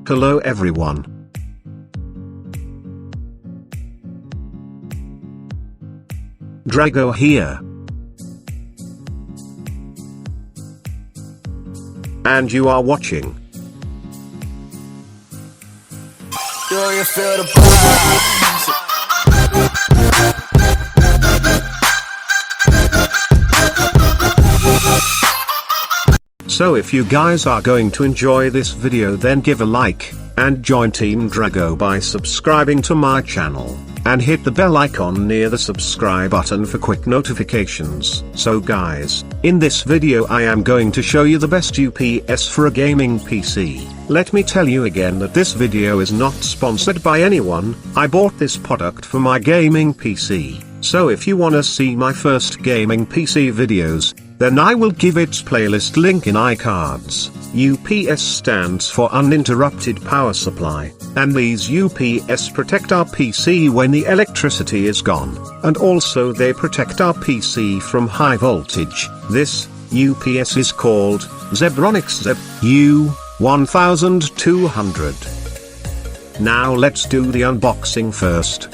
Hello everyone. Draego here. And you are watching. Do you feel the vibes? So if you guys are going to enjoy this video, then give a like, and join Team Draego by subscribing to my channel, and hit the bell icon near the subscribe button for quick notifications. So guys, in this video I am going to show you the best UPS for a gaming PC. Let me tell you again that this video is not sponsored by anyone. I bought this product for my gaming PC, so if you wanna see my first gaming PC videos, then I will give its playlist link in iCards. UPS stands for Uninterrupted Power Supply, and these UPS protect our PC when the electricity is gone, and also they protect our PC from high voltage. This UPS is called ZEBRONICS ZEB-U1200. Now let's do the unboxing first.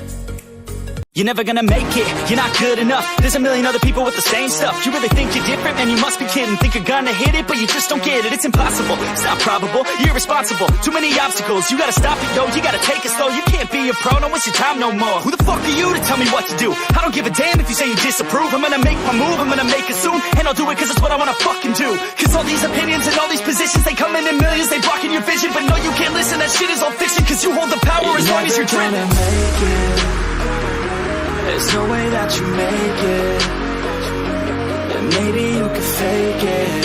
You're never gonna make it, you're not good enough. There's a million other people with the same stuff. You really think you're different, man, you must be kidding. Think you're gonna hit it, but you just don't get it. It's impossible, it's not probable, you're irresponsible. Too many obstacles, you gotta stop it, yo. You gotta take it slow, you can't be a pro, don't waste your time no more. Who the fuck are you to tell me what to do? I don't give a damn if you say you disapprove. I'm gonna make my move, I'm gonna make it soon, and I'll do it cause it's what I wanna fucking do. Cause all these opinions and all these positions, they come in millions, they blocking your vision. But no, you can't listen, that shit is all fiction. Cause you hold the power as long as you're dreaming. There's no way that you make it, and maybe you can fake it,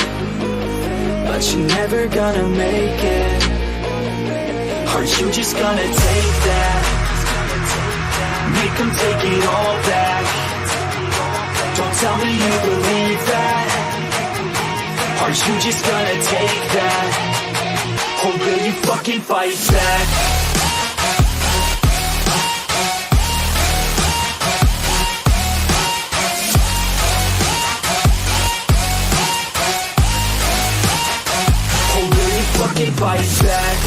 but you're never gonna make it. Are you just gonna take that? Make them take it all back. Don't tell me you believe that. Are you just gonna take that? Or will you fucking fight back? Fucking fight back.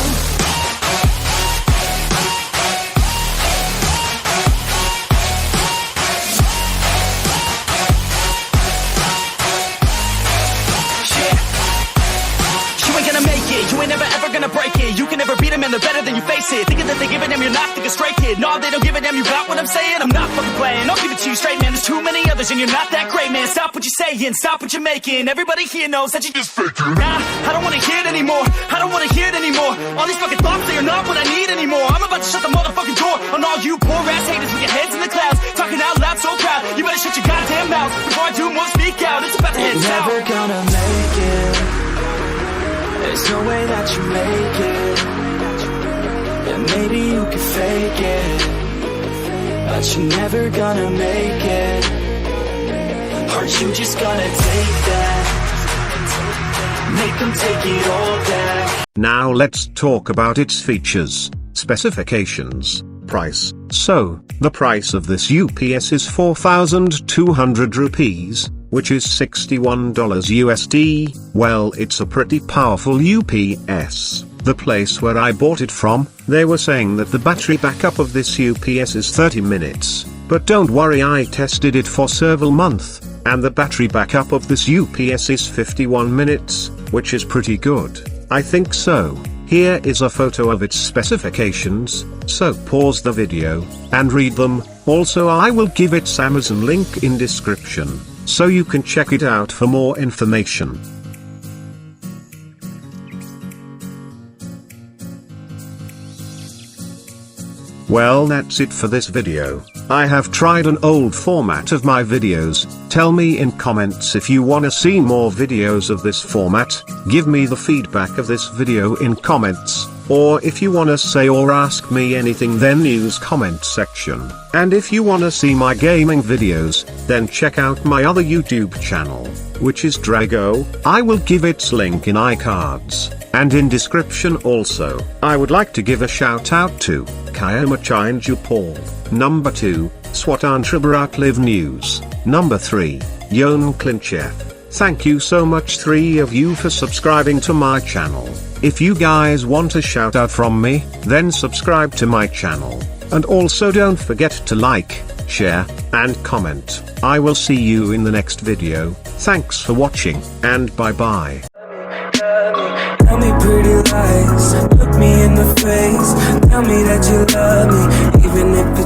You ain't never ever gonna break it. You can never beat them and they're better than you face it. Thinking that they give a damn, you're not thinking straight, kid. No, they don't give a damn, you got what I'm saying? I'm not fucking playing, I'll give it to you straight, man. There's too many others and you're not that great, man. Stop what you're saying, stop what you're making. Everybody here knows that you just faking. Nah, I don't wanna hear it anymore, I don't wanna hear it anymore. All these fucking thoughts, they are not what I need anymore. I'm about to shut the motherfucking door on all you poor ass haters with your heads in the clouds, talking out loud so proud. You better shut your goddamn mouth before I do more speak out. It's about to head south. You're never gonna make it. There's no way that you make it, and maybe you can fake it, but you're never gonna make it. Are you just gonna take that? Make them take it all back. Now let's talk about its features, specifications, price. So, the price of this UPS is 4,200 rupees, which is $61 USD. Well, it's a pretty powerful UPS. The place where I bought it from, they were saying that the battery backup of this UPS is 30 minutes, but don't worry, I tested it for several months, and the battery backup of this UPS is 51 minutes, which is pretty good, I think so. Here is a photo of its specifications, so pause the video, and read them. Also I will give its Amazon link in description, so you can check it out for more information. Well, that's it for this video. I have tried an old format of my videos. Tell me in comments if you wanna see more videos of this format. Give me the feedback of this video in comments, or if you wanna say or ask me anything, then use comment section. And if you wanna see my gaming videos, then check out my other YouTube channel, which is Draego. I will give its link in iCards, and in description also. I would like to give a shout out to Kayamachinju Paul. Number 2, Swatantrabharat News. Number 3, Yon Clinchef. Thank you so much 3 of you for subscribing to my channel. If you guys want a shout out from me, then subscribe to my channel. And also don't forget to like, share, and comment. I will see you in the next video. Thanks for watching, and bye bye. Tell me pretty lies, look me in the face. Tell me that you love me, even if